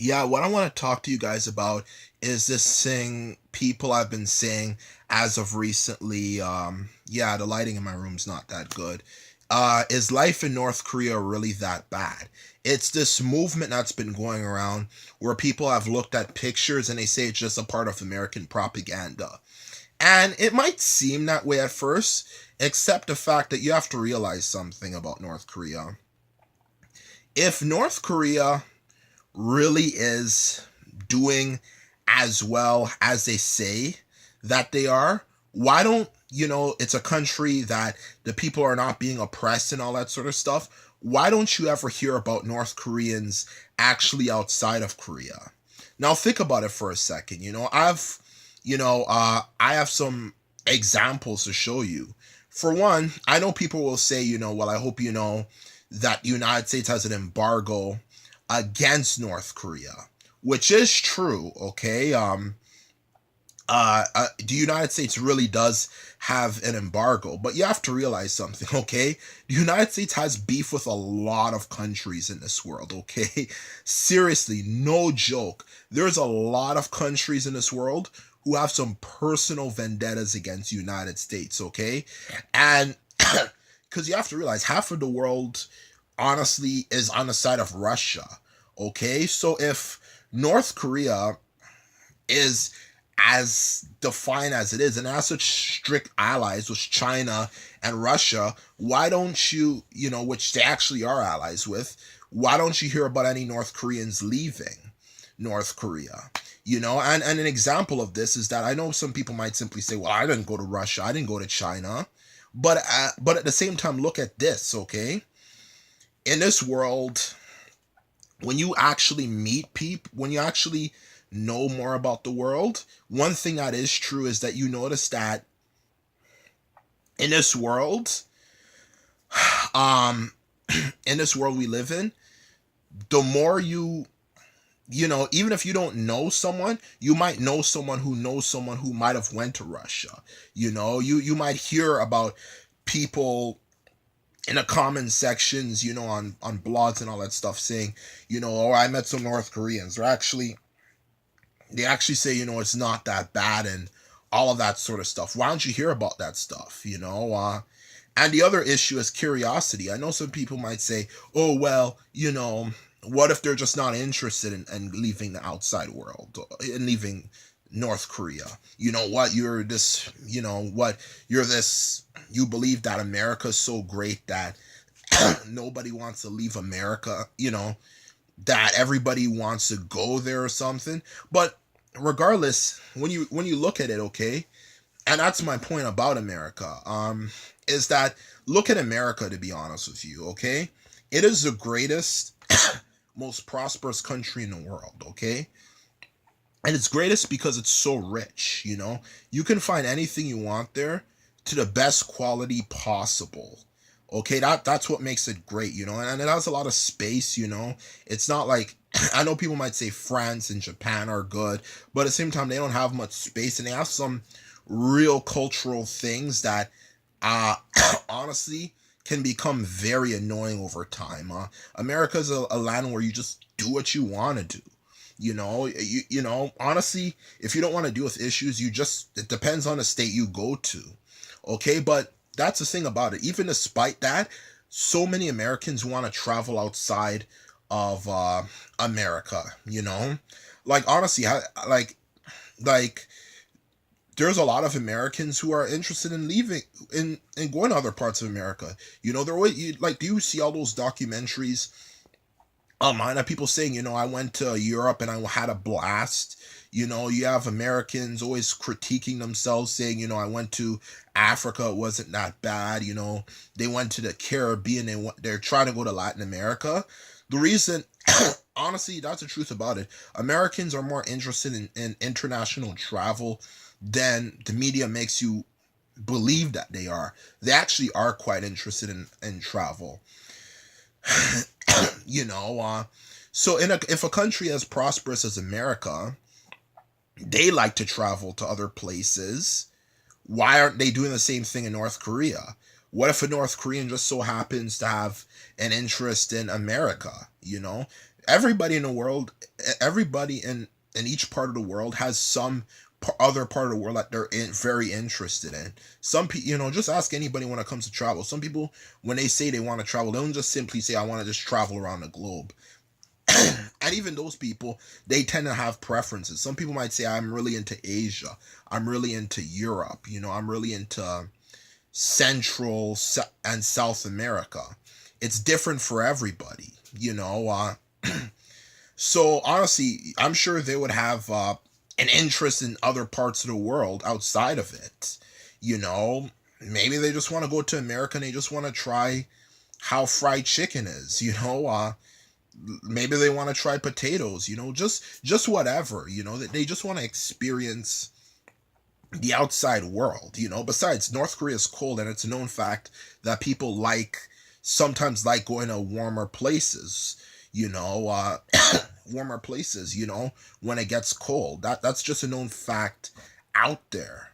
Yeah, what I want to talk to you guys about is this thing people have been saying as of recently. Yeah, the lighting in my room's not that good. Is life in North Korea really that bad? It's this movement that's been going around where people have looked at pictures and they say it's just a part of American propaganda. And it might seem that way at first, except the fact that you have to realize something about North Korea. If North Korea really is doing as well as they say that they are, why don't, it's a country that the people are not being oppressed and all that sort of stuff. Why don't you ever hear about North Koreans actually outside of Korea? Now think about it for a second. I have some examples to show you. For one, I know people will say, well, I hope you know that the United States has an embargo against North Korea, which is true. Okay, the United States really does have an embargo, but you have to realize something. Okay, the United States has beef with a lot of countries in this world. Okay, seriously, no joke. There's a lot of countries in this world who have some personal vendettas against the United States. Okay, and because you have to realize half of the world honestly is on the side of Russia. Okay, so if North Korea is as defined as it is and has such strict allies with China and Russia, why don't you, which they actually are allies with, why don't you hear about any North Koreans leaving North Korea? And an example of this is that I know some people might simply say, well, I didn't go to Russia, I didn't go to China. But at the same time, look at this, okay? In this world, when you actually meet people, when you actually know more about the world, one thing that is true is that you notice that in this world, um, in this world we live in, the more even if you don't know someone, you might know someone who knows someone who might have went to Russia. You might hear about people in the comment sections, on blogs and all that stuff saying, oh, I met some North Koreans. They actually say, it's not that bad and all of that sort of stuff. Why don't you hear about that stuff? And the other issue is curiosity. I know some people might say, oh, well, what if they're just not interested in leaving the outside world and leaving North Korea? You know what? You believe that America is so great that nobody wants to leave America, that everybody wants to go there or something. But regardless, when you look at it, okay, and that's my point about America, is that look at America, to be honest with you, okay? It is the greatest, most prosperous country in the world, okay? And it's greatest because it's so rich, You can find anything you want there to the best quality possible. Okay, that's what makes it great, and it has a lot of space, It's not like I know people might say France and Japan are good, but at the same time they don't have much space and they have some real cultural things that uh honestly can become very annoying over time. America's a land where you just do what you want to do. Honestly, if you don't want to deal with issues, it depends on the state you go to. Okay, but that's the thing about it. Even despite that, so many Americans want to travel outside of America, Like honestly, like there's a lot of Americans who are interested in leaving in going to other parts of America. They're always do you see all those documentaries online of people saying, I went to Europe and I had a blast. You have Americans always critiquing themselves, saying, I went to Africa, it wasn't that bad. They went to the Caribbean, they're trying to go to Latin America. The reason, honestly, that's the truth about it. Americans are more interested in international travel than the media makes you believe that they are. They actually are quite interested in travel. you know so if a country as prosperous as America, they like to travel to other places, why aren't they doing the same thing in North Korea? What if a North Korean just so happens to have an interest in America? Everybody in the world, everybody in each part of the world has some other part of the world that very interested in. Some people, just ask anybody when it comes to travel. Some people, when they say they want to travel, they don't just simply say, I want to just travel around the globe. And even those people, they tend to have preferences. Some people might say, I'm really into Asia. I'm really into Europe. I'm really into Central and South America. It's different for everybody, So honestly, I'm sure they would have an interest in other parts of the world outside of it. Maybe they just want to go to America and they just want to try how fried chicken is. Maybe they want to try potatoes. Just whatever. They just want to experience the outside world. Besides, North Korea is cold, and it's a known fact that people sometimes like going to warmer places. Warmer places, when it gets cold. That's just a known fact out there.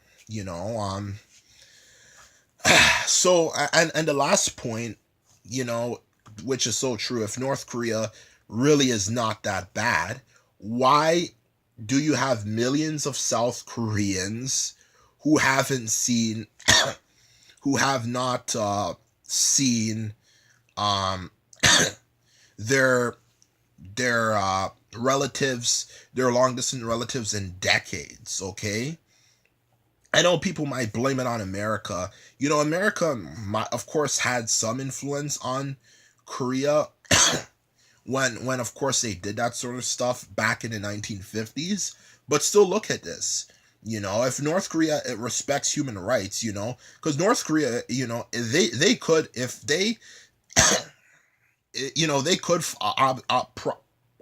So, and the last point, which is so true, if North Korea really is not that bad, why do you have millions of South Koreans who haven't seen, who have not seen their relatives, their long distance relatives in decades? Okay, I know people might blame it on America. America, of course, had some influence on Korea when of course they did that sort of stuff back in the 1950s. But still, look at this. If North Korea, it respects human rights, because North Korea, they could, if they, they could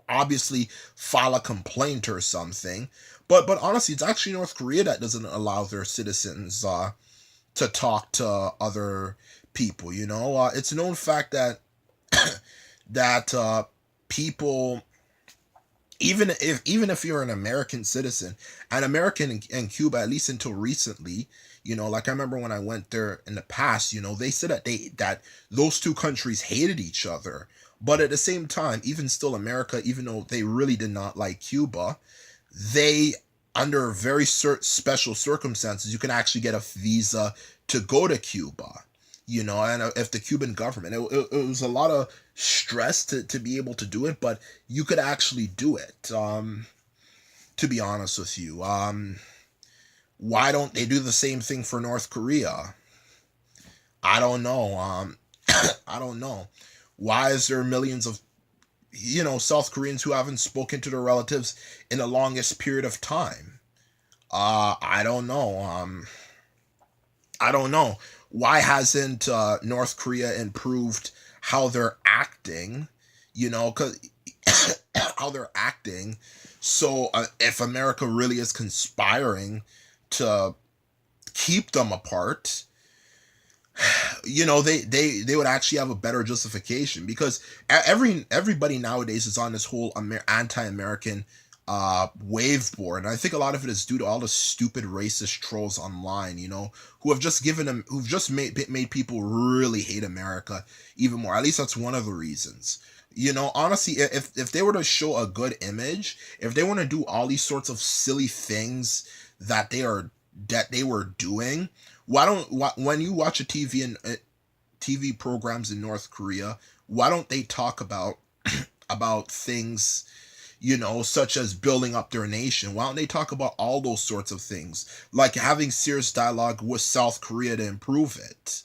obviously file a complaint or something. But honestly, it's actually North Korea that doesn't allow their citizens to talk to other people. It's a known fact that that people, even if you're an American citizen, an American in Cuba, at least until recently, like I remember when I went there in the past, they said that those two countries hated each other. But at the same time, even still, America, even though they really did not like Cuba, they, under very special circumstances, you can actually get a visa to go to Cuba. And if the Cuban government, it was a lot of stress to be able to do it, but you could actually do it. To be honest with you, why don't they do the same thing for North Korea? I don't know. I don't know. Why is there millions of South Koreans who haven't spoken to their relatives in the longest period of time? I don't know. I don't know. Why hasn't North Korea improved how they're acting? Cause how they're acting. So if America really is conspiring to keep them apart, they would actually have a better justification, because everybody nowadays is on this whole anti-American waveboard, and I think a lot of it is due to all the stupid racist trolls online, who've just made people really hate America even more. At least that's one of the reasons. Honestly, if they were to show a good image, if they want to do all these sorts of silly things that they were doing, when you watch a TV programs in North Korea, why don't they talk about about things, such as building up their nation? Why don't they talk about all those sorts of things, like having serious dialogue with South Korea to improve it?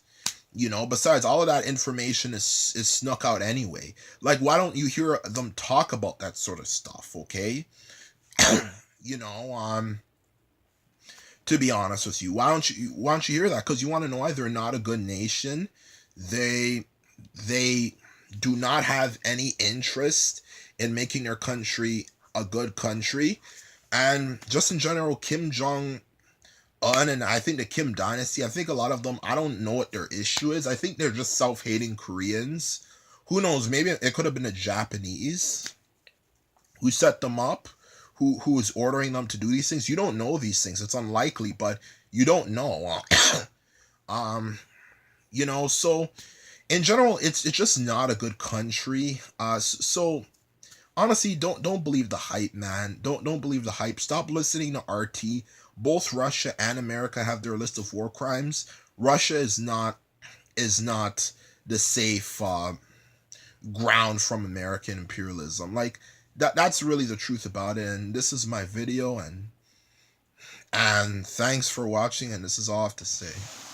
Besides, all of that information is snuck out anyway. Like, why don't you hear them talk about that sort of stuff? Okay. you know to be honest with you, why don't you hear that? Because you want to know why they're not a good nation. They do not have any interest in making their country a good country. And just in general, Kim Jong Un, and I think the Kim dynasty, I think a lot of them, I don't know what their issue is. I think they're just self-hating Koreans. Who knows? Maybe it could have been the Japanese who set them up, who is ordering them to do these things. You don't know these things. It's unlikely, but you don't know. So in general, it's just not a good country. So honestly, don't believe the hype, man. Don't believe the hype. Stop listening to RT. Both Russia and America have their list of war crimes. Russia is not the safe ground from American imperialism. Like that's really the truth about it. And this is my video, and thanks for watching. And this is all I have to say.